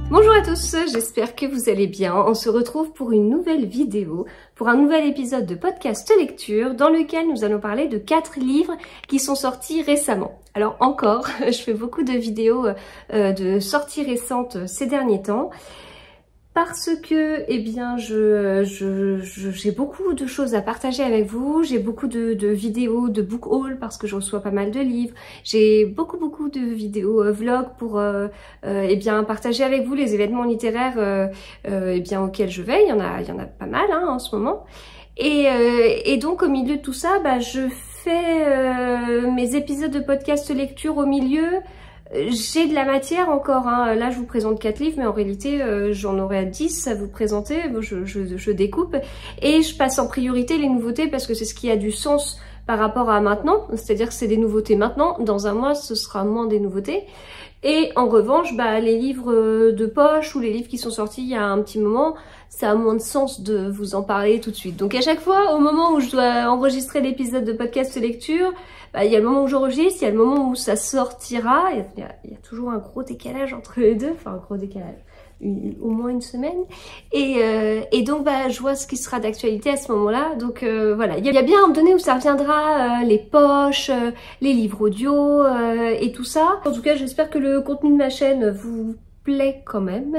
Bonjour à tous, j'espère que vous allez bien. On se retrouve pour une nouvelle vidéo, pour un nouvel épisode de podcast lecture dans lequel nous allons parler de 4 livres qui sont sortis récemment. Alors encore, je fais beaucoup de vidéos de sorties récentes ces derniers temps parce que, eh bien, j'ai beaucoup de choses à partager avec vous. J'ai beaucoup de vidéos de book haul parce que je reçois pas mal de livres. J'ai beaucoup de vidéos vlog pour, eh bien, partager avec vous les événements littéraires, eh bien, auxquels je vais. Il y en a pas mal hein, en ce moment. Et donc, au milieu de tout ça, bah, je fais mes épisodes de podcast lecture au milieu. J'ai de la matière encore, hein. Là je vous présente 4 livres, mais en réalité j'en aurai 10 à vous présenter, je découpe et je passe en priorité les nouveautés parce que c'est ce qui a du sens par rapport à maintenant, c'est-à-dire que c'est des nouveautés maintenant, dans un mois ce sera moins des nouveautés. Et en revanche, bah, les livres de poche ou les livres qui sont sortis il y a un petit moment, ça a moins de sens de vous en parler tout de suite. Donc à chaque fois, au moment où je dois enregistrer l'épisode de podcast lecture, bah, il y a le moment où j'enregistre, il y a le moment où ça sortira. Il y a toujours un gros décalage entre les deux, enfin un gros décalage, au moins une semaine. Et donc bah, je vois ce qui sera d'actualité à ce moment-là. Donc voilà, il y a bien un moment donné où ça reviendra, les poches, les livres audio et tout ça. En tout cas, j'espère que le contenu de ma chaîne vous plaît quand même.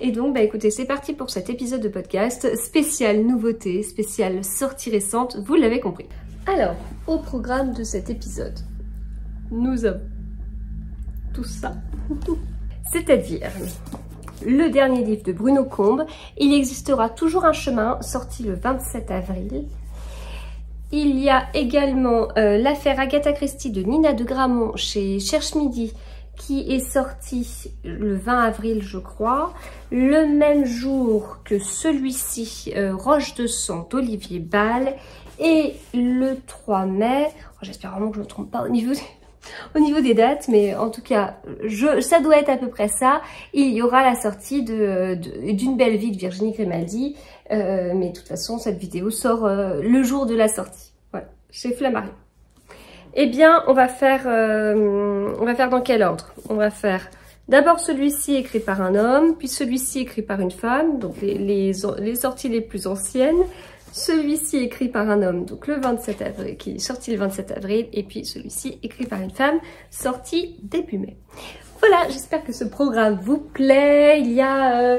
Et donc bah écoutez, c'est parti pour cet épisode de podcast spécial nouveauté, spécial sortie récente, vous l'avez compris. Alors, au programme de cet épisode, nous avons tout ça. C'est-à-dire le dernier livre de Bruno Combe, Il existera toujours un chemin, sorti le 27 avril. Il y a également l'affaire Agatha Christie de Nina de Gramont chez Cherche Midi, qui est sorti le 20 avril, je crois, le même jour que celui-ci, Roche de sang d'Olivier Bal, et le 3 mai, j'espère vraiment que je ne me trompe pas au niveau des dates, mais en tout cas, ça doit être à peu près ça. Il y aura la sortie d'une belle vie de Virginie Grimaldi, mais de toute façon, cette vidéo sort le jour de la sortie, voilà, chez Flammarion. Eh bien, on va faire dans quel ordre? On va faire d'abord celui-ci écrit par un homme, puis celui-ci écrit par une femme, donc les sorties les plus anciennes. Celui-ci écrit par un homme, donc le 27 avril, qui est sorti le 27 avril, et puis celui-ci écrit par une femme, sorti début mai. Voilà, j'espère que ce programme vous plaît. Il y a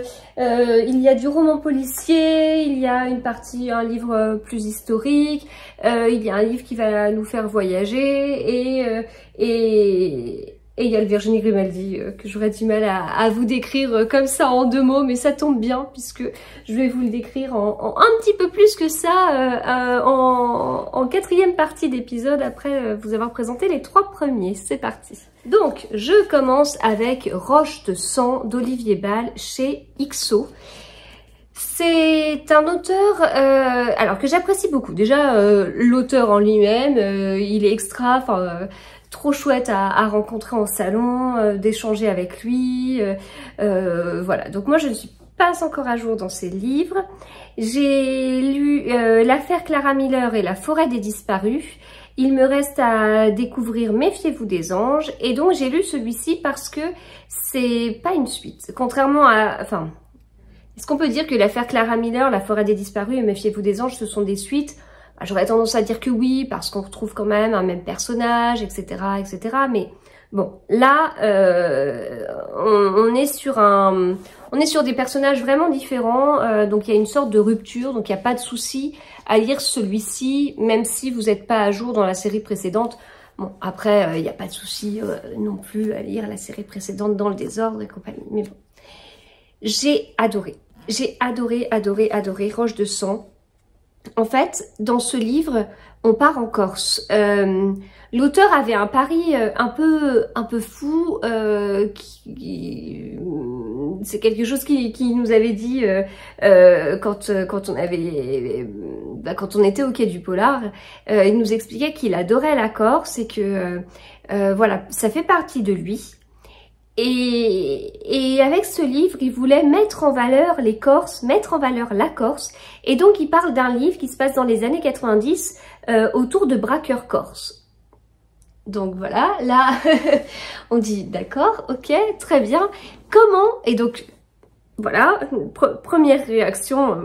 du roman policier, il y a une partie, un livre plus historique, il y a un livre qui va nous faire voyager, et il y a le Virginie Grimaldi que j'aurais du mal à vous décrire comme ça en 2 mots, mais ça tombe bien puisque je vais vous le décrire en un petit peu plus que ça en 4e partie d'épisode après vous avoir présenté les 3 premiers. C'est parti. Donc, je commence avec Roche de sang d'Olivier Bal chez XO. C'est un auteur alors que j'apprécie beaucoup. Déjà, l'auteur en lui-même, il est extra, trop chouette à rencontrer en salon, d'échanger avec lui. Voilà, donc moi je ne suis pas encore à jour dans ses livres. J'ai lu l'affaire Clara Miller et la forêt des disparus. Il me reste à découvrir Méfiez-vous des anges. Et donc j'ai lu celui-ci parce que c'est pas une suite. Contrairement à... Enfin, est-ce qu'on peut dire que l'affaire Clara Miller, la forêt des disparus et Méfiez-vous des anges, ce sont des suites? J'aurais tendance à dire que oui, parce qu'on retrouve quand même un même personnage, etc., etc. Mais bon, là, on est sur des personnages vraiment différents. Donc il y a une sorte de rupture, donc il n'y a pas de souci à lire celui-ci, même si vous n'êtes pas à jour dans la série précédente. Bon, après, il n'y a pas de souci non plus à lire la série précédente dans le désordre et compagnie. Mais bon, j'ai adoré Roche de sang. En fait, dans ce livre, on part en Corse. L'auteur avait un pari un peu fou. C'est quelque chose qu'il nous avait dit quand on était au Quai du Polar. Il nous expliquait qu'il adorait la Corse et que voilà, ça fait partie de lui. Et avec ce livre, il voulait mettre en valeur les Corses, mettre en valeur la Corse. Et donc, il parle d'un livre qui se passe dans les années 90 autour de braqueurs corses. Donc voilà, là, on dit d'accord, ok, très bien. Comment? Et donc, voilà, première réaction.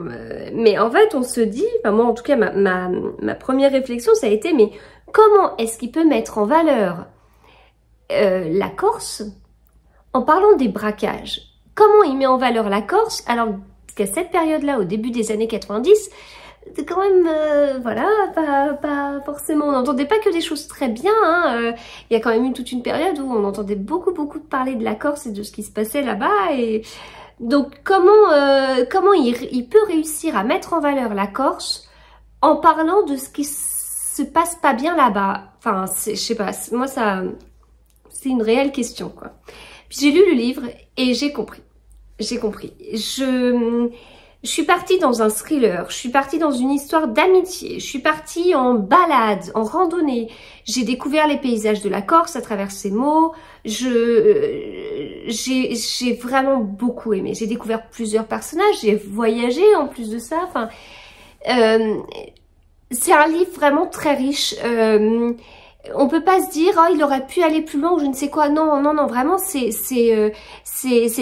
Mais en fait, on se dit, enfin moi en tout cas, ma première réflexion, ça a été, mais comment est-ce qu'il peut mettre en valeur la Corse en parlant des braquages? Comment il met en valeur la Corse alors qu'à cette période-là, au début des années 90, c'est quand même, voilà, pas forcément, on n'entendait pas que des choses très bien, hein, il y a quand même eu toute une période où on entendait beaucoup parler de la Corse et de ce qui se passait là-bas, et donc comment il peut réussir à mettre en valeur la Corse en parlant de ce qui se passe pas bien là-bas? Enfin, je sais pas, moi ça, c'est une réelle question, quoi. Puis j'ai lu le livre et j'ai compris. Je suis partie dans un thriller, je suis partie dans une histoire d'amitié, je suis partie en balade, en randonnée. J'ai découvert les paysages de la Corse à travers ces mots. J'ai vraiment beaucoup aimé. J'ai découvert plusieurs personnages, j'ai voyagé en plus de ça. Enfin, c'est un livre vraiment très riche. On peut pas se dire oh, il aurait pu aller plus loin ou je ne sais quoi. Non, vraiment c'est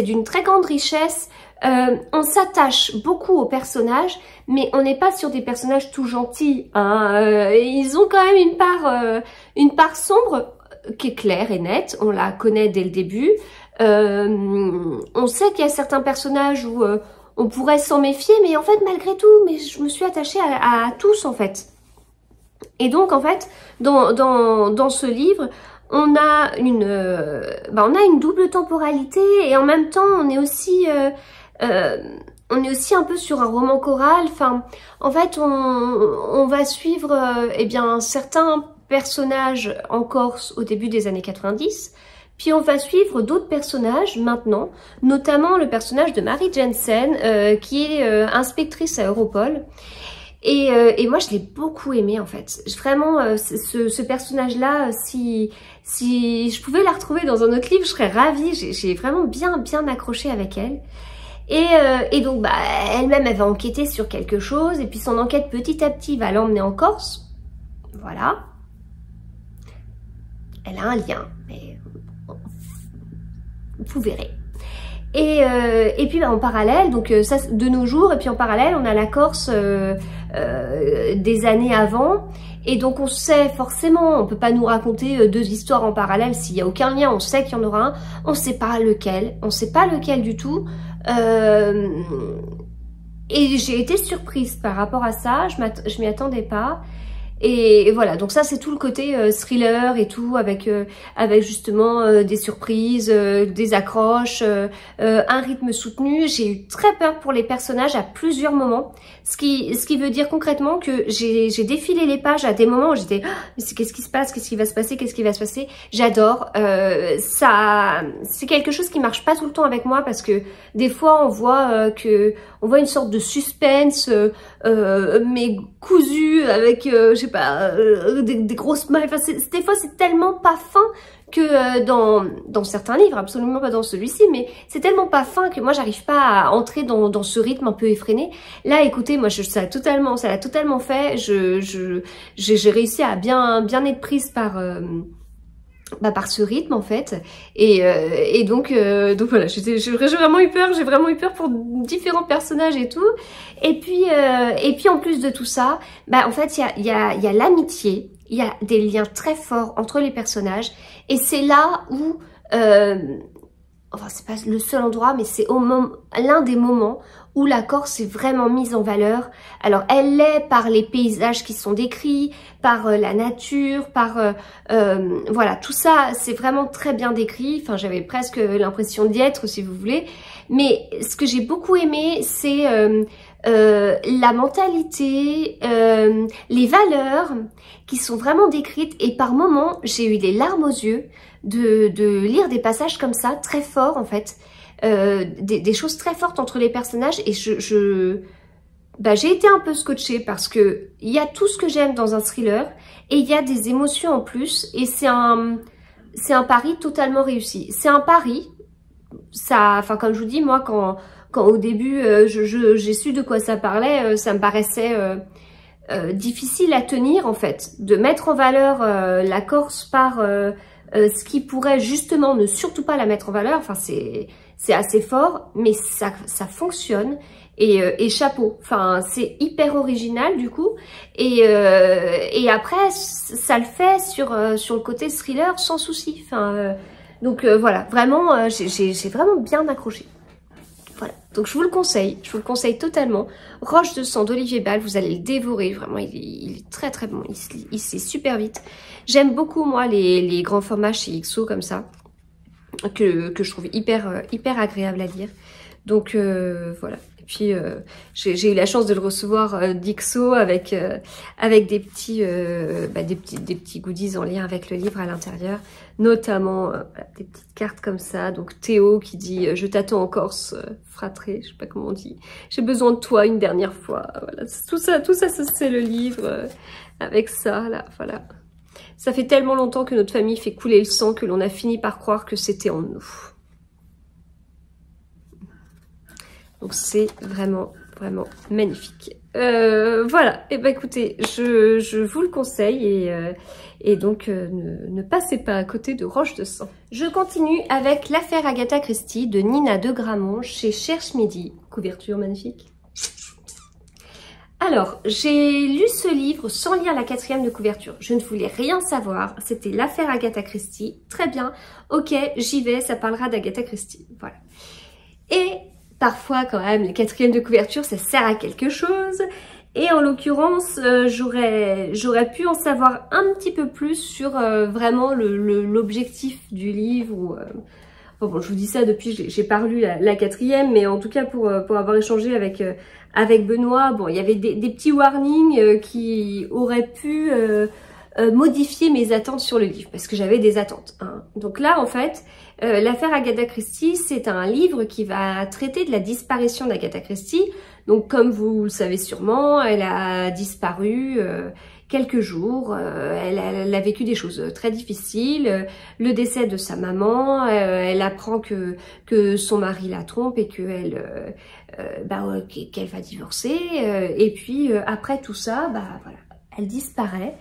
d'une très grande richesse. On s'attache beaucoup aux personnages, mais on n'est pas sur des personnages tout gentils, hein. Ils ont quand même une part sombre qui est claire et nette, on la connaît dès le début. On sait qu'il y a certains personnages où on pourrait s'en méfier, mais en fait malgré tout, mais je me suis attachée à tous en fait. Et donc en fait, dans ce livre, on a une double temporalité et en même temps on est aussi un peu sur un roman choral. Enfin, en fait, on va suivre eh bien certains personnages en Corse au début des années 90, puis on va suivre d'autres personnages maintenant, notamment le personnage de Mary Jensen, qui est inspectrice à Europol. Et moi, je l'ai beaucoup aimé en fait. Vraiment, ce personnage-là, si je pouvais la retrouver dans un autre livre, je serais ravie. J'ai vraiment bien accroché avec elle. Et donc, elle-même, elle va enquêter sur quelque chose. Et puis, son enquête, petit à petit, va l'emmener en Corse. Voilà. Elle a un lien. Mais vous verrez. Et puis, en parallèle, donc ça, de nos jours, et puis en parallèle, on a la Corse des années avant. Et donc, on sait forcément, on peut pas nous raconter deux histoires en parallèle s'il y a aucun lien. On sait qu'il y en aura un. On sait pas lequel. On sait pas lequel du tout. Et j'ai été surprise par rapport à ça, je m'y attendais pas. Et voilà, donc ça c'est tout le côté thriller et tout, avec justement des surprises, des accroches, un rythme soutenu. J'ai eu très peur pour les personnages à plusieurs moments, ce qui veut dire concrètement que j'ai défilé les pages à des moments où j'étais qu'est-ce qui se passe, qu'est-ce qui va se passer. J'adore, ça c'est quelque chose qui marche pas tout le temps avec moi, parce que des fois on voit une sorte de suspense mais cousu avec je sais pas, des grosses mailles. Enfin, des fois c'est tellement pas fin que dans certains livres, absolument pas dans celui-ci, mais c'est tellement pas fin que moi j'arrive pas à entrer dans ce rythme un peu effréné. Là écoutez, moi ça l'a totalement fait. J'ai réussi à bien être prise par ce rythme en fait, et donc voilà, j'ai vraiment eu peur pour différents personnages et tout, et puis en plus de tout ça, en fait il y a l'amitié, il y a des liens très forts entre les personnages, et c'est là où enfin c'est pas le seul endroit, mais c'est l'un des moments où la Corse est vraiment mise en valeur. Alors elle l'est par les paysages qui sont décrits, par la nature, par voilà, tout ça c'est vraiment très bien décrit. Enfin, j'avais presque l'impression d'y être, si vous voulez. Mais ce que j'ai beaucoup aimé, c'est la mentalité, les valeurs qui sont vraiment décrites, et par moments j'ai eu les larmes aux yeux de lire des passages comme ça, très forts en fait. Des choses très fortes entre les personnages, et j'ai été un peu scotchée, parce que il y a tout ce que j'aime dans un thriller et il y a des émotions en plus, et c'est un pari totalement réussi. C'est un pari, ça, enfin comme je vous dis, moi quand au début j'ai su de quoi ça parlait, ça me paraissait difficile à tenir en fait, de mettre en valeur la Corse par ce qui pourrait justement ne surtout pas la mettre en valeur. Enfin c'est assez fort, mais ça fonctionne et chapeau. Enfin c'est hyper original du coup et après ça le fait sur le côté thriller sans souci. Enfin donc voilà, vraiment j'ai vraiment bien accroché. Voilà, donc je vous le conseille totalement. Roche de sang d'Olivier Bal, vous allez le dévorer, vraiment il est très très bon, il se lit super vite. J'aime beaucoup moi les grands formats chez XO comme ça, que je trouve hyper agréable à lire. Donc voilà. Et puis j'ai eu la chance de le recevoir d'XO avec des petits goodies en lien avec le livre à l'intérieur, notamment des petites cartes comme ça. Donc Théo qui dit je t'attends en Corse, fratré, je sais pas comment on dit, j'ai besoin de toi une dernière fois. Voilà, tout ça c'est le livre avec ça là, voilà. Ça fait tellement longtemps que notre famille fait couler le sang que l'on a fini par croire que c'était en nous. Donc c'est vraiment magnifique. Voilà, et ben écoutez, je vous le conseille et donc ne passez pas à côté de Roche de sang. Je continue avec l'affaire Agatha Christie de Nina de Gramont chez Cherche Midi. Couverture magnifique. Alors, j'ai lu ce livre sans lire la 4e de couverture. Je ne voulais rien savoir. C'était l'affaire Agatha Christie. Très bien. Ok, j'y vais. Ça parlera d'Agatha Christie. Voilà. Et parfois, quand même, la 4e de couverture, ça sert à quelque chose. Et en l'occurrence, j'aurais pu en savoir un petit peu plus sur vraiment l'objectif du livre. Bon, je vous dis ça depuis, j'ai pas lu la 4e, mais en tout cas pour avoir échangé avec Benoît, bon, il y avait des petits warnings qui auraient pu modifier mes attentes sur le livre, parce que j'avais des attentes. Hein. Donc là, en fait, l'affaire Agatha Christie, c'est un livre qui va traiter de la disparition d'Agatha Christie. Donc comme vous le savez sûrement, elle a disparu quelques jours, elle a vécu des choses très difficiles, le décès de sa maman, elle apprend que son mari la trompe et qu'elle va divorcer, et puis après tout ça, voilà, elle disparaît,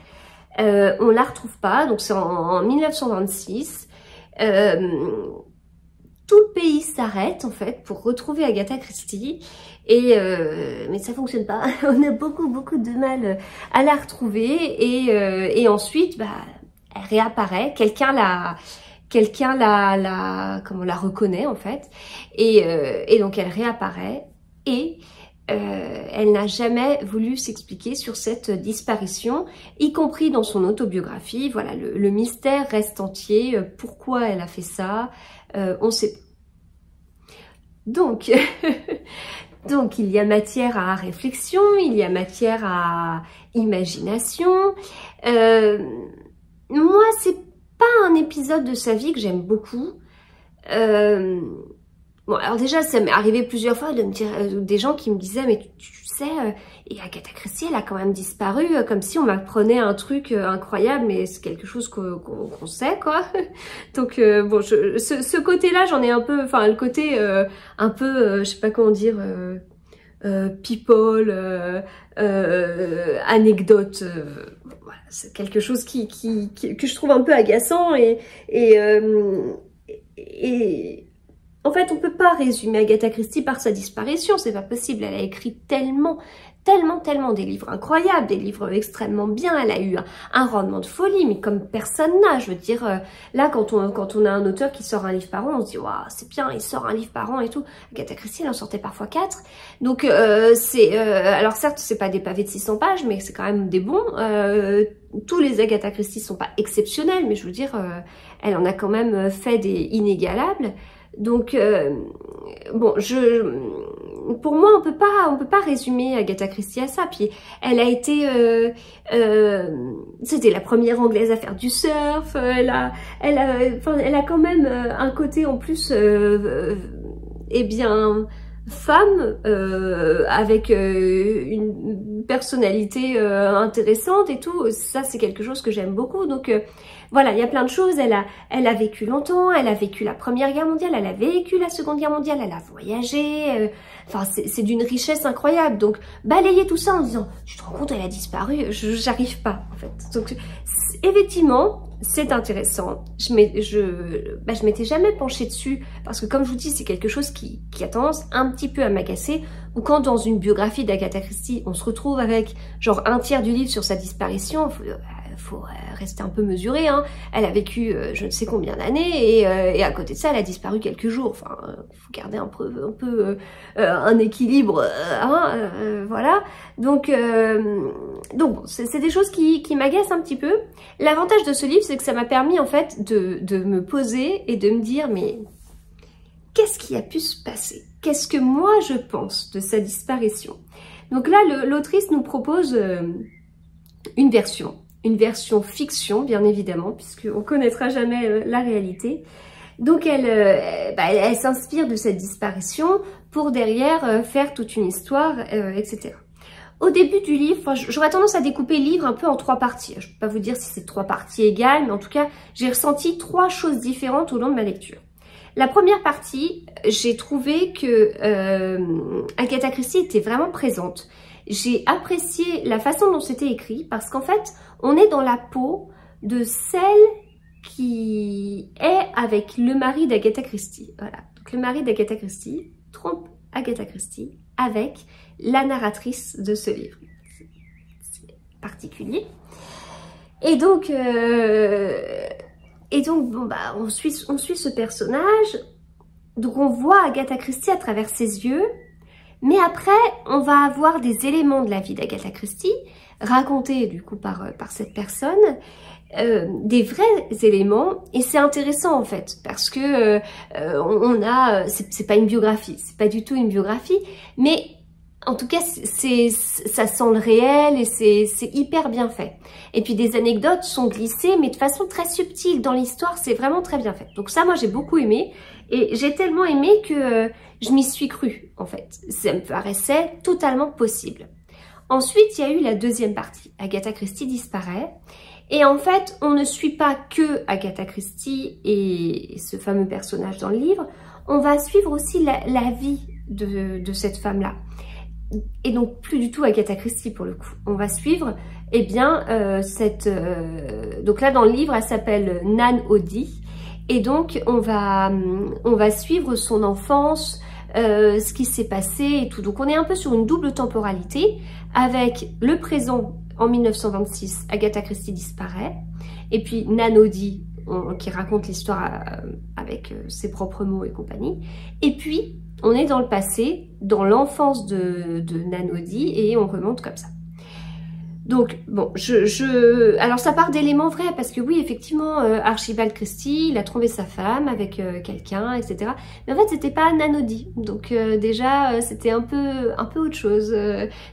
on la retrouve pas, donc c'est en 1926, tout le pays s'arrête en fait pour retrouver Agatha Christie mais ça fonctionne pas. On a beaucoup de mal à la retrouver et ensuite elle réapparaît. Quelqu'un la reconnaît en fait et donc elle réapparaît et elle n'a jamais voulu s'expliquer sur cette disparition, y compris dans son autobiographie. Voilà, le mystère reste entier. Pourquoi elle a fait ça, on sait pas. Donc, il y a matière à réflexion, il y a matière à imagination. Moi, c'est pas un épisode de sa vie que j'aime beaucoup. Bon, alors déjà, ça m'est arrivé plusieurs fois de me dire, des gens qui me disaient, mais tu sais, et Agatha Christie, elle a quand même disparu, comme si on m'apprenait un truc incroyable, mais c'est quelque chose qu'on sait, quoi. Donc, bon, ce côté-là, j'en ai un peu, enfin, le côté un peu, je sais pas comment dire, people, anecdote, voilà, c'est quelque chose que je trouve un peu agaçant et en fait, on peut pas résumer Agatha Christie par sa disparition, c'est pas possible. Elle a écrit tellement des livres incroyables, des livres extrêmement bien. Elle a eu un rendement de folie, mais comme personne n'a. Je veux dire, là, quand on a un auteur qui sort un livre par an, on se dit waouh, c'est bien, il sort un livre par an et tout. Agatha Christie, elle en sortait parfois 4. Donc alors certes, c'est pas des pavés de 600 pages, mais c'est quand même des bons. Tous les Agatha Christie sont pas exceptionnels, mais je veux dire, elle en a quand même fait des inégalables. Donc bon, pour moi, on peut pas résumer Agatha Christie à ça. Puis elle a été, c'était la première anglaise à faire du surf. Elle a quand même un côté en plus, eh bien, femme avec une personnalité intéressante et tout. Ça, c'est quelque chose que j'aime beaucoup. Donc voilà, il y a plein de choses. Elle a vécu longtemps, elle a vécu la Première Guerre mondiale, elle a vécu la Seconde Guerre mondiale, elle a voyagé. Enfin, c'est d'une richesse incroyable. Donc, balayer tout ça en disant, tu te rends compte, elle a disparu, j'arrive pas, en fait. Donc, effectivement, c'est intéressant. Je m'étais jamais penchée dessus parce que, comme je vous dis, c'est quelque chose qui a tendance un petit peu à m'agacer. Ou quand dans une biographie d'Agatha Christie, on se retrouve avec genre un tiers du livre sur sa disparition, faut rester un peu mesuré, hein. Elle a vécu je ne sais combien d'années et à côté de ça, elle a disparu quelques jours. Enfin, faut garder un peu un équilibre, voilà. Donc c'est des choses qui m'agacent un petit peu. L'avantage de ce livre, c'est que ça m'a permis en fait de me poser et de me dire, mais qu'est-ce qui a pu se passer? Qu'est-ce que moi je pense de sa disparition? Donc là, l'autrice nous propose une version fiction, bien évidemment, puisqu'on ne connaîtra jamais la réalité. Donc elle s'inspire de cette disparition pour derrière faire toute une histoire, etc. Au début du livre, j'aurais tendance à découper le livre un peu en 3 parties. Je ne peux pas vous dire si c'est 3 parties égales, mais en tout cas, j'ai ressenti 3 choses différentes au long de ma lecture. La première partie, j'ai trouvé que Agatha Christie était vraiment présente. J'ai apprécié la façon dont c'était écrit parce qu'en fait, on est dans la peau de celle qui est avec le mari d'Agatha Christie. Voilà. Donc le mari d'Agatha Christie trompe Agatha Christie avec la narratrice de ce livre. C'est particulier. Et donc bon, bah, on suit ce personnage. Donc on voit Agatha Christie à travers ses yeux. Mais après, on va avoir des éléments de la vie d'Agatha Christie, racontés du coup par cette personne, des vrais éléments, et c'est intéressant en fait, parce que c'est pas une biographie, c'est pas du tout une biographie, mais en tout cas, ça sent le réel et c'est hyper bien fait. Et puis des anecdotes sont glissées, mais de façon très subtile dans l'histoire, c'est vraiment très bien fait. Donc ça, moi, j'ai beaucoup aimé. Et j'ai tellement aimé que je m'y suis crue, en fait. Ça me paraissait totalement possible. Ensuite, il y a eu la deuxième partie. Agatha Christie disparaît. Et en fait, on ne suit pas que Agatha Christie et ce fameux personnage dans le livre. On va suivre aussi la vie de cette femme-là. Et donc, plus du tout Agatha Christie pour le coup. On va suivre, eh bien, donc là, dans le livre, elle s'appelle Nan Odie. Et donc, on va suivre son enfance, ce qui s'est passé et tout. Donc, on est un peu sur une double temporalité avec le présent. En 1926, Agatha Christie disparaît. Et puis, Nan Odie, qui raconte l'histoire avec ses propres mots et compagnie. Et puis, on est dans le passé, dans l'enfance de Nan Odie, et on remonte comme ça. Donc, bon, alors ça part d'éléments vrais, parce que oui, effectivement, Archibald Christie, il a trompé sa femme avec quelqu'un, etc. Mais en fait, c'était pas Nan Odie. Donc déjà, c'était un peu autre chose.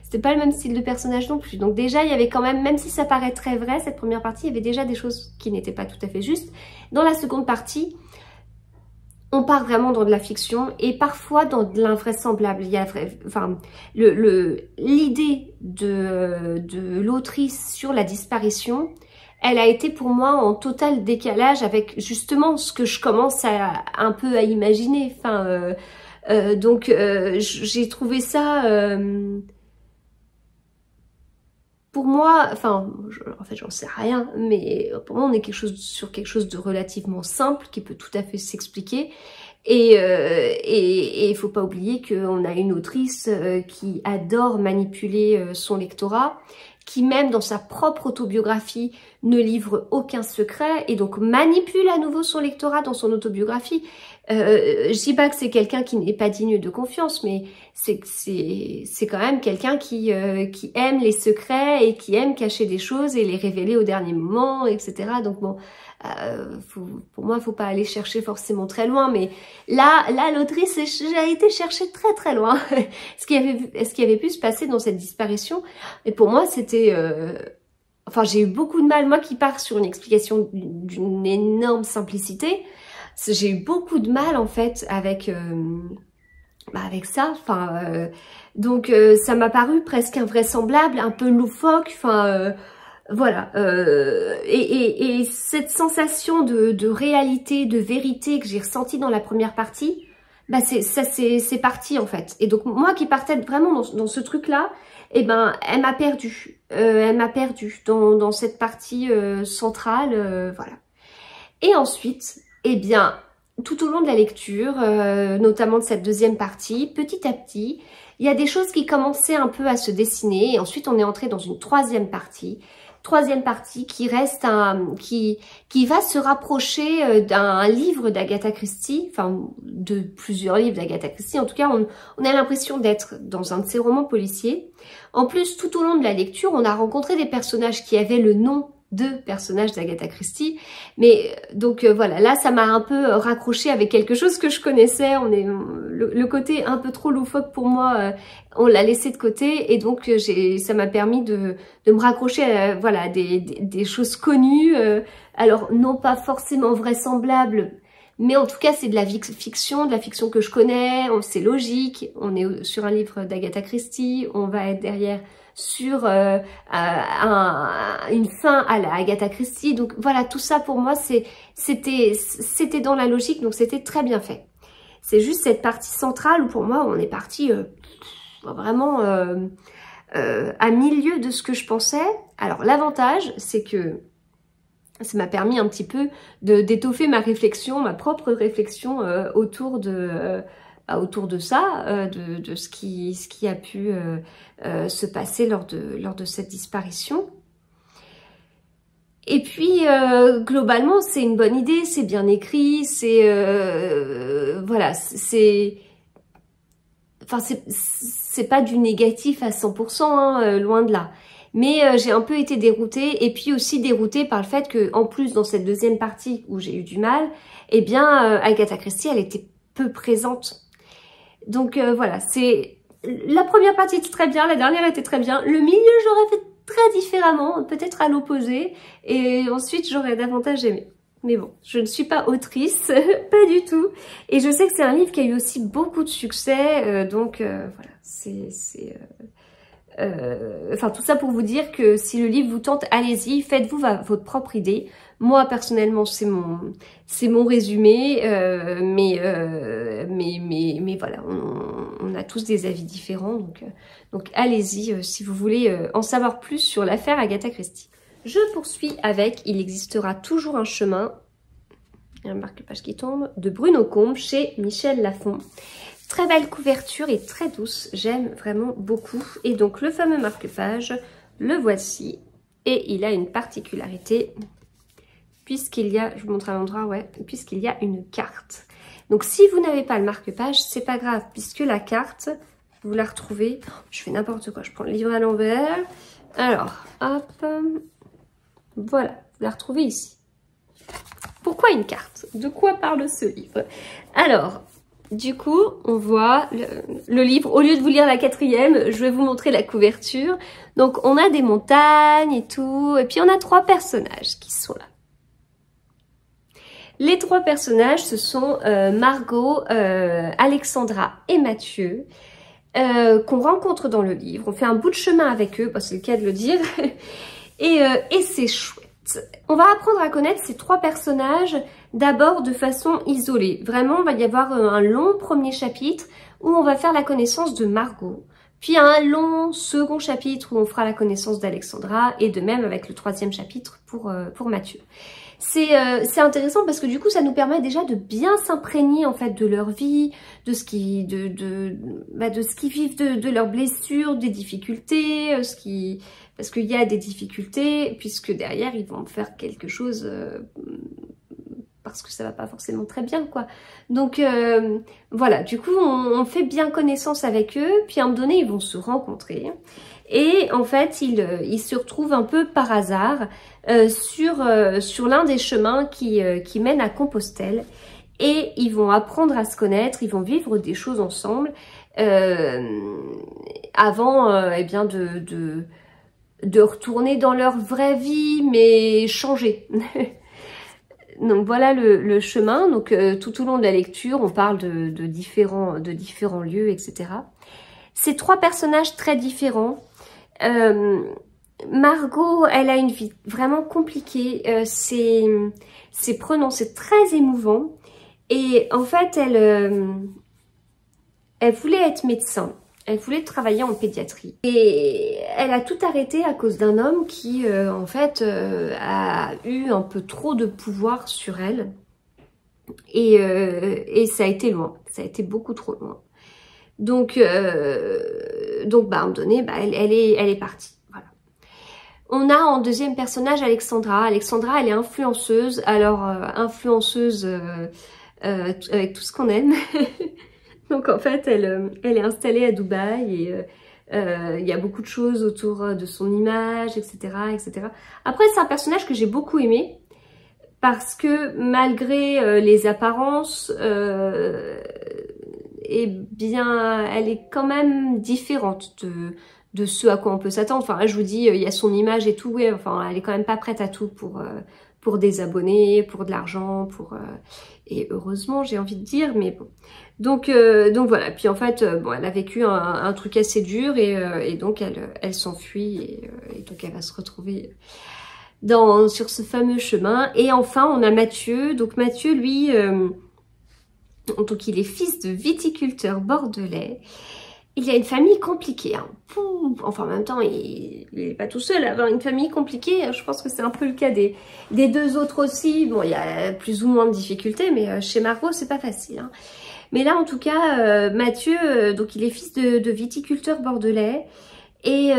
C'était pas le même style de personnage non plus. Donc déjà, il y avait quand même si ça paraît très vrai, cette première partie, il y avait déjà des choses qui n'étaient pas tout à fait justes. Dans la seconde partie, on part vraiment dans de la fiction et parfois dans de l'invraisemblable. Il y a l'idée de l'autrice sur la disparition, elle a été pour moi en total décalage avec justement ce que je commence un peu à imaginer. Enfin, donc j'ai trouvé ça pour moi, enfin, en fait, j'en sais rien, mais pour moi, on est sur quelque chose de relativement simple qui peut tout à fait s'expliquer. Et il faut pas oublier qu'on a une autrice qui adore manipuler son lectorat, qui même dans sa propre autobiographie ne livre aucun secret et donc manipule à nouveau son lectorat dans son autobiographie. Je dis pas que c'est quelqu'un qui n'est pas digne de confiance, mais c'est quand même quelqu'un qui aime les secrets et qui aime cacher des choses et les révéler au dernier moment, etc. Donc bon, pour moi, faut pas aller chercher forcément très loin, mais là l'autrice a été chercher très très loin. ce qui avait pu se passer dans cette disparition. Et pour moi, c'était enfin, j'ai eu beaucoup de mal, moi qui pars sur une explication d'une énorme simplicité, j'ai eu beaucoup de mal en fait avec ça. Enfin, donc ça m'a paru presque invraisemblable, un peu loufoque. Enfin, Voilà, et cette sensation de réalité, de vérité que j'ai ressentie dans la première partie, bah c'est parti en fait. Et donc moi qui partais vraiment dans ce truc-là, eh ben elle m'a perdue. Elle m'a perdue dans cette partie centrale, voilà. Et ensuite, eh bien, tout au long de la lecture, notamment de cette deuxième partie, petit à petit, il y a des choses qui commençaient un peu à se dessiner. Et ensuite, on est entré dans une troisième partie qui reste qui va se rapprocher d'un livre d'Agatha Christie, enfin de plusieurs livres d'Agatha Christie. En tout cas, on a l'impression d'être dans un de ses romans policiers. En plus, tout au long de la lecture, on a rencontré des personnages qui avaient le nom de personnages d'Agatha Christie, mais donc voilà, là ça m'a un peu raccroché avec quelque chose que je connaissais. Le côté un peu trop loufoque pour moi, on l'a laissé de côté, et donc ça m'a permis de me raccrocher à voilà, des choses connues, alors non pas forcément vraisemblables, mais en tout cas c'est de la fiction, que je connais, c'est logique, on est sur un livre d'Agatha Christie, on va être derrière sur une fin à la Agatha Christie. Donc voilà, tout ça pour moi c'était dans la logique, donc c'était très bien fait. C'est juste cette partie centrale où pour moi on est parti vraiment à milieu de ce que je pensais. Alors l'avantage c'est que ça m'a permis un petit peu d'étoffer ma réflexion, ma propre réflexion autour de ça, de ce qui a pu se passer lors de cette disparition. Et puis globalement c'est une bonne idée, c'est bien écrit, c'est voilà, enfin c'est pas du négatif à 100%, hein, loin de là. Mais j'ai un peu été déroutée, et puis aussi déroutée par le fait que, en plus, dans cette deuxième partie où j'ai eu du mal, eh bien, Agatha Christie, elle était peu présente. Donc voilà, c'est la première partie était très bien, la dernière était très bien. Le milieu, j'aurais fait très différemment, peut-être à l'opposé, et ensuite j'aurais davantage aimé. Mais bon, je ne suis pas autrice, pas du tout. Et je sais que c'est un livre qui a eu aussi beaucoup de succès, donc voilà, enfin tout ça pour vous dire que si le livre vous tente, allez-y, faites-vous votre propre idée. Moi personnellement c'est mon résumé, mais voilà, on a tous des avis différents, donc allez-y si vous voulez en savoir plus sur l'affaire Agatha Christie. Je poursuis avec Il existera toujours un chemin, il y a un marque-page qui tombe, de Bruno Combe chez Michel Lafon. Très belle couverture et très douce, j'aime vraiment beaucoup. Et donc le fameux marque-page, le voici. Et il a une particularité, puisqu'il y a, je vous montre à l'endroit, ouais, puisqu'il y a une carte. Donc si vous n'avez pas le marque-page, c'est pas grave, puisque la carte, vous la retrouvez. Oh, je fais n'importe quoi, je prends le livre à l'envers. Alors, hop, voilà, vous la retrouvez ici. Pourquoi une carte? De quoi parle ce livre? Alors, du coup, on voit le livre. Au lieu de vous lire la quatrième, je vais vous montrer la couverture. Donc, on a des montagnes et tout. Et puis, on a trois personnages qui sont là. Les trois personnages, ce sont Margot, Alexandra et Mathieu, qu'on rencontre dans le livre. On fait un bout de chemin avec eux, c'est le cas de le dire. Et c'est chouette. On va apprendre à connaître ces trois personnages d'abord de façon isolée. Vraiment, il va y avoir un long premier chapitre où on va faire la connaissance de Margot. Puis un long second chapitre où on fera la connaissance d'Alexandra, et de même avec le troisième chapitre pour Mathieu. C'est intéressant parce que du coup ça nous permet déjà de bien s'imprégner en fait de leur vie, de ce qu'ils vivent, de leurs blessures, des difficultés, parce qu'il y a des difficultés, puisque derrière ils vont faire quelque chose parce que ça va pas forcément très bien, quoi. Donc voilà, du coup on fait bien connaissance avec eux, puis à un moment donné ils vont se rencontrer. Et en fait, ils se retrouvent un peu par hasard sur l'un des chemins qui mène à Compostelle. Et ils vont apprendre à se connaître, ils vont vivre des choses ensemble avant eh bien de retourner dans leur vraie vie, mais changer. Donc voilà le chemin. Donc tout au long de la lecture, on parle de différents lieux, etc. Ces trois personnages très différents, Margot, elle a une vie vraiment compliquée, c'est prenant, c'est très émouvant. Et en fait, elle voulait être médecin, elle voulait travailler en pédiatrie. Et elle a tout arrêté à cause d'un homme qui, en fait, a eu un peu trop de pouvoir sur elle. Et ça a été loin, ça a été beaucoup trop loin. Donc à un moment donné, elle est partie. Voilà. On a en deuxième personnage Alexandra. Alexandra, elle est influenceuse. Alors, influenceuse avec tout ce qu'on aime. Donc en fait, elle est installée à Dubaï et il y a beaucoup de choses autour de son image, etc. etc. Après, c'est un personnage que j'ai beaucoup aimé parce que malgré les apparences, eh bien, elle est quand même différente de ce à quoi on peut s'attendre. Enfin, là, je vous dis, il y a son image et tout, ouais, enfin, elle est quand même pas prête à tout pour des abonnés, pour de l'argent, et heureusement, j'ai envie de dire, mais bon. Donc voilà. Puis en fait, bon, elle a vécu un truc assez dur et donc elle s'enfuit et donc elle va se retrouver sur ce fameux chemin. Et enfin, on a Mathieu. Donc Mathieu, lui, donc il est fils de viticulteur bordelais. Il a une famille compliquée, hein. Enfin en même temps il n'est pas tout seul à avoir une famille compliquée, je pense que c'est un peu le cas des deux autres aussi. Bon, il y a plus ou moins de difficultés, mais chez Margot c'est pas facile, hein. Mais là en tout cas Mathieu, donc il est fils de viticulteur bordelais et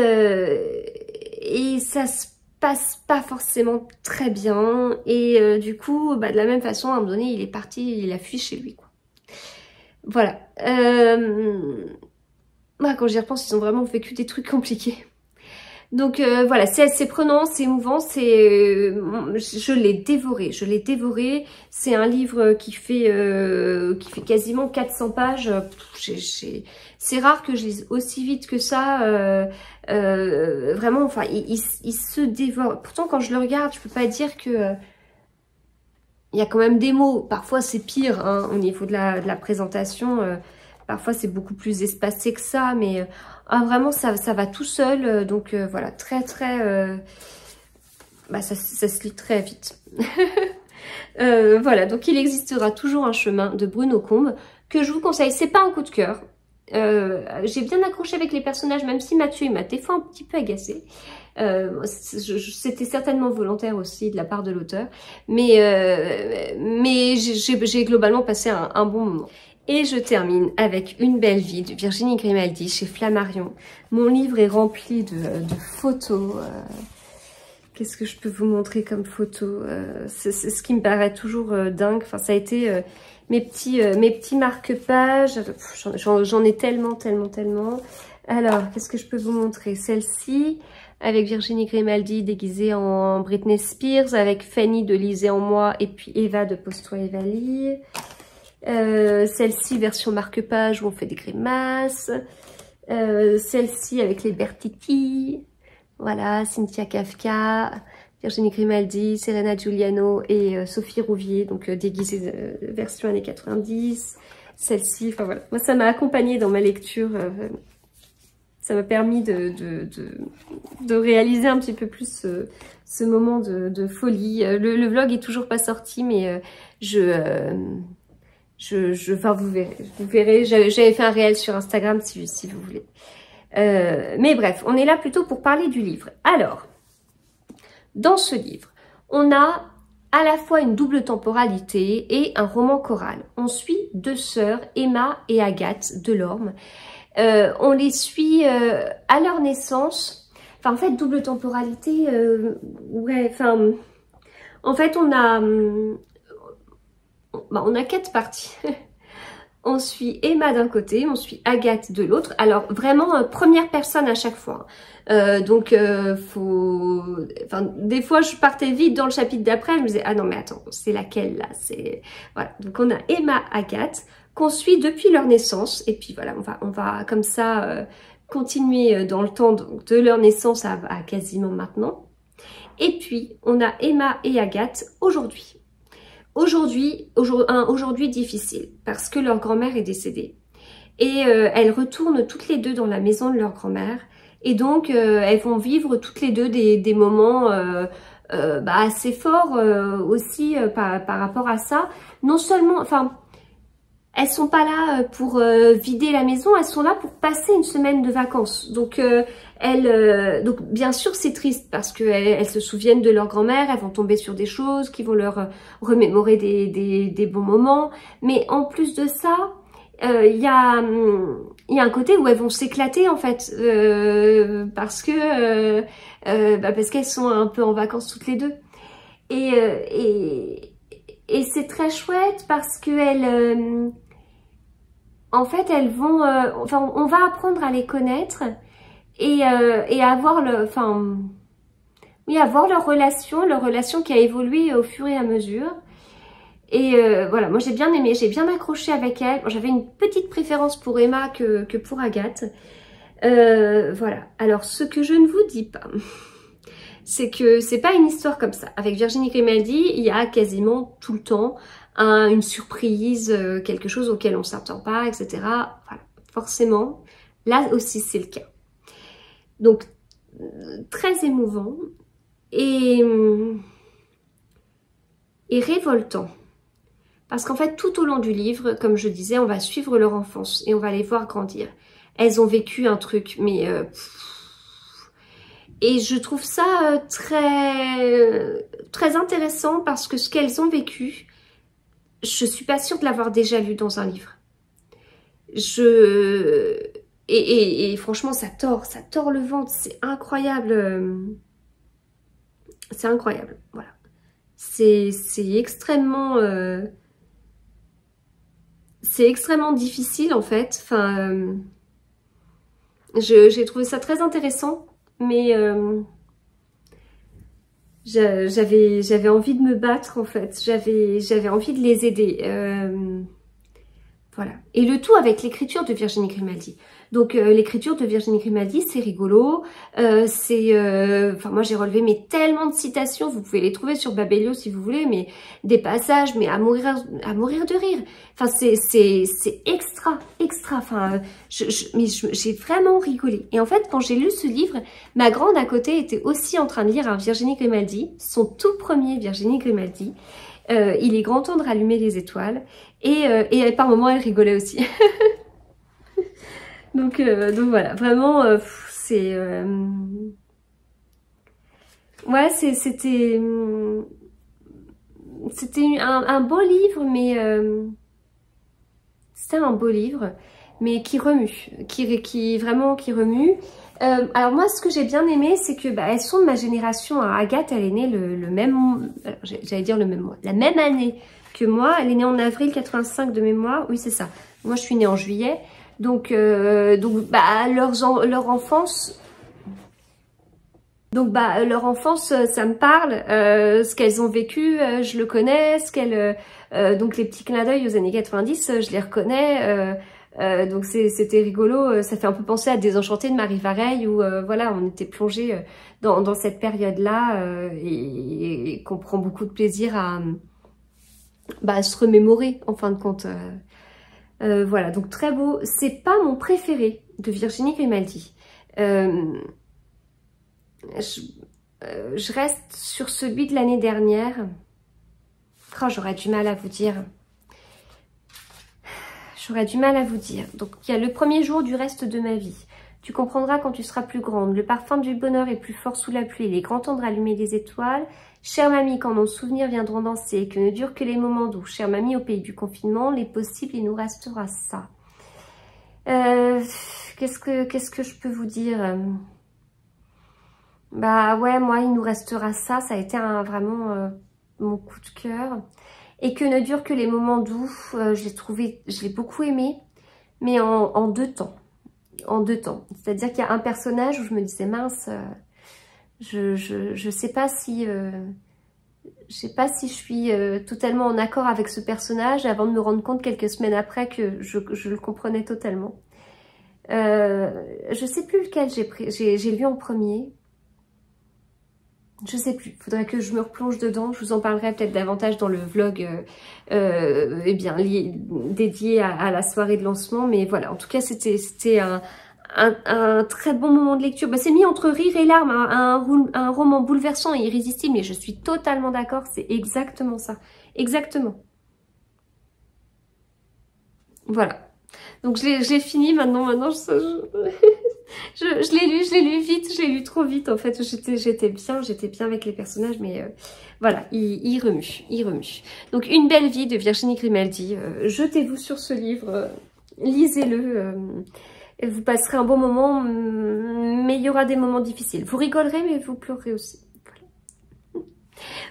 ça se passe pas forcément très bien et du coup de la même façon à un moment donné il est parti, il a fui chez lui, quoi. Voilà. Quand j'y repense, ils ont vraiment vécu des trucs compliqués. Donc voilà, c'est assez prenant, c'est émouvant, je l'ai dévoré. C'est un livre qui fait quasiment 400 pages. C'est rare que je lise aussi vite que ça. Vraiment, enfin, il se dévore. Pourtant, quand je le regarde, je peux pas dire que il y a quand même des mots. Parfois, c'est pire, hein, au niveau de la présentation. Parfois, c'est beaucoup plus espacé que ça, mais vraiment, ça va tout seul. Donc, voilà, très, ça se lit très vite. Voilà, donc il existera toujours un chemin de Bruno Combe que je vous conseille. C'est pas un coup de cœur. J'ai bien accroché avec les personnages, même si Mathieu, il m'a des fois un petit peu agacée. C'était certainement volontaire aussi de la part de l'auteur. Mais j'ai globalement passé un bon moment. Et je termine avec Une belle vie de Virginie Grimaldi chez Flammarion. Mon livre est rempli de photos. Qu'est-ce que je peux vous montrer comme photos? C'est ce qui me paraît toujours dingue. Enfin, ça a été mes petits marque-pages. J'en ai tellement. Alors, qu'est-ce que je peux vous montrer? Celle-ci, avec Virginie Grimaldi déguisée en Britney Spears, avec Fanny de Lisez en moi et puis Eva de Pose-toi Eva lit. Celle-ci version marque-page où on fait des grimaces. Celle-ci avec les Bertiti. Voilà, Cynthia Kafka, Virginie Grimaldi, Serena Giuliano et Sophie Rouvier, donc déguisée version années 90. Celle-ci, enfin voilà, moi ça m'a accompagnée dans ma lecture. Ça m'a permis de réaliser un petit peu plus ce moment de folie. Le vlog est toujours pas sorti, mais enfin vous verrez, j'avais fait un réel sur Instagram si vous voulez. Mais bref, on est là plutôt pour parler du livre. Alors, dans ce livre, on a à la fois une double temporalité et un roman choral. On suit deux sœurs, Emma et Agathe Delorme. On les suit à leur naissance. Enfin, en fait, double temporalité, ouais, enfin... En fait, on a 4 parties. On suit Emma d'un côté, on suit Agathe de l'autre. Alors vraiment première personne à chaque fois. Donc des fois je partais vite dans le chapitre d'après, je me disais ah non mais attends, c'est laquelle là? Voilà. Donc on a Emma, Agathe qu'on suit depuis leur naissance et puis voilà, on va comme ça continuer dans le temps donc, de leur naissance à quasiment maintenant. Et puis on a Emma et Agathe aujourd'hui. Aujourd'hui difficile parce que leur grand-mère est décédée et elles retournent toutes les deux dans la maison de leur grand-mère Et donc elles vont vivre toutes les deux des moments assez forts aussi par rapport à ça. Non seulement, enfin, elles sont pas là pour vider la maison, elles sont là pour passer une semaine de vacances. Donc donc bien sûr c'est triste parce que elles se souviennent de leur grand-mère, elles vont tomber sur des choses qui vont leur remémorer des bons moments. Mais en plus de ça, il y a un côté où elles vont s'éclater en fait parce qu'elles sont un peu en vacances toutes les deux. Et c'est très chouette parce que en fait, elles vont, enfin, on va apprendre à les connaître et avoir avoir leur relation qui a évolué au fur et à mesure. Et voilà, moi j'ai bien aimé, j'ai bien accroché avec elle. J'avais une petite préférence pour Emma que pour Agathe. Voilà. Alors, ce que je ne vous dis pas, c'est que c'est pas une histoire comme ça. Avec Virginie Grimaldi, il y a quasiment tout le temps une surprise, quelque chose auquel on s'attend pas, etc. Voilà, forcément, là aussi c'est le cas. Donc, très émouvant et révoltant. Parce qu'en fait, tout au long du livre, comme je disais, on va suivre leur enfance et on va les voir grandir. Elles ont vécu un truc, mais... Et je trouve ça très intéressant parce que ce qu'elles ont vécu, je suis pas sûre de l'avoir déjà lu dans un livre. Et franchement, ça tord le ventre, c'est incroyable. C'est incroyable, voilà. C'est extrêmement difficile en fait. Enfin, j'ai trouvé ça très intéressant. Mais j'avais envie de me battre en fait, j'avais envie de les aider. Voilà. Et le tout avec l'écriture de Virginie Grimaldi. Donc l'écriture de Virginie Grimaldi, c'est rigolo. Enfin moi j'ai relevé tellement de citations, vous pouvez les trouver sur Babelio si vous voulez, mais des passages, mais à mourir de rire. Enfin c'est extra. Enfin j'ai vraiment rigolé. Et en fait quand j'ai lu ce livre, ma grande à côté était aussi en train de lire un Virginie Grimaldi, son tout premier Virginie Grimaldi. Il est grand temps de rallumer les étoiles. Et par moments, elle rigolait aussi. donc voilà, vraiment, c'est... Ouais, c'était un beau livre, mais... C'était un beau livre, mais qui remue, qui remue. Alors moi, ce que j'ai bien aimé, c'est que elles sont de ma génération. Agathe, elle est née le même... J'allais dire le même mois. La même année que moi. Elle est née en avril 85 de mémoire. Oui, c'est ça. Moi, je suis née en juillet. Donc leur enfance... Donc leur enfance, ça me parle. Ce qu'elles ont vécu, je le connais. Donc les petits clins d'œil aux années 90, je les reconnais. Donc c'était rigolo, ça fait un peu penser à Désenchantée de Marie Vareille où voilà, on était plongé dans cette période-là et qu'on prend beaucoup de plaisir à se remémorer en fin de compte. Voilà, donc très beau. C'est pas mon préféré de Virginie Grimaldi. Je reste sur celui de l'année dernière. Oh, j'aurais du mal à vous dire. J'aurais du mal à vous dire. Donc, il y a le premier jour du reste de ma vie. Tu comprendras quand tu seras plus grande. Le parfum du bonheur est plus fort sous la pluie. Il est grand temps de rallumer les étoiles. Chère mamie, quand nos souvenirs viendront danser, que ne durent que les moments doux. Chère mamie, au pays du confinement, les possibles, il nous restera ça. Qu'est-ce que je peux vous dire? Bah ouais, moi, il nous restera ça. Ça a été vraiment mon coup de cœur. Et que ne durent que les moments doux, je l'ai beaucoup aimé, mais en deux temps. En deux temps. C'est-à-dire qu'il y a un personnage où je me disais, mince, je sais pas si je suis totalement en accord avec ce personnage avant de me rendre compte quelques semaines après que je le comprenais totalement. Je sais plus lequel j'ai lu en premier. Je sais plus, faudrait que je me replonge dedans, je vous en parlerai peut-être davantage dans le vlog dédié à la soirée de lancement, mais voilà, en tout cas c'était un très bon moment de lecture. Bah, c'est mis entre rire et larmes, un roman bouleversant et irrésistible, mais je suis totalement d'accord, c'est exactement ça. Exactement. Voilà. Donc je l'ai fini maintenant je l'ai lu vite, je l'ai lu trop vite en fait, j'étais bien avec les personnages, mais voilà, il remue. Donc Une belle vie de Virginie Grimaldi, jetez-vous sur ce livre, lisez-le, vous passerez un bon moment, mais il y aura des moments difficiles. Vous rigolerez, mais vous pleurerez aussi.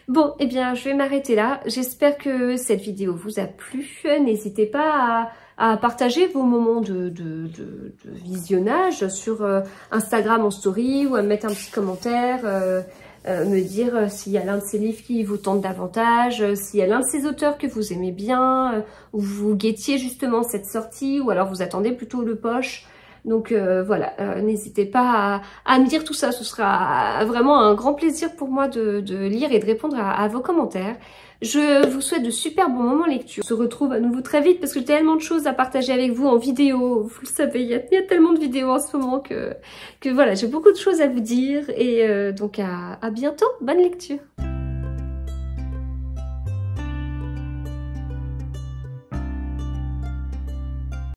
Bon, eh bien, je vais m'arrêter là. J'espère que cette vidéo vous a plu. N'hésitez pas à partager vos moments de visionnage sur Instagram en story ou à me mettre un petit commentaire, me dire s'il y a l'un de ces livres qui vous tente davantage, s'il y a l'un de ces auteurs que vous aimez bien, ou vous guettiez justement cette sortie, ou alors vous attendez plutôt le poche. Donc voilà, n'hésitez pas à me dire tout ça, ce sera vraiment un grand plaisir pour moi de lire et de répondre à vos commentaires. Je vous souhaite de super bons moments lecture. On se retrouve à nouveau très vite parce que j'ai tellement de choses à partager avec vous en vidéo. Vous le savez, il y a tellement de vidéos en ce moment que voilà, j'ai beaucoup de choses à vous dire. Et donc à bientôt, bonne lecture.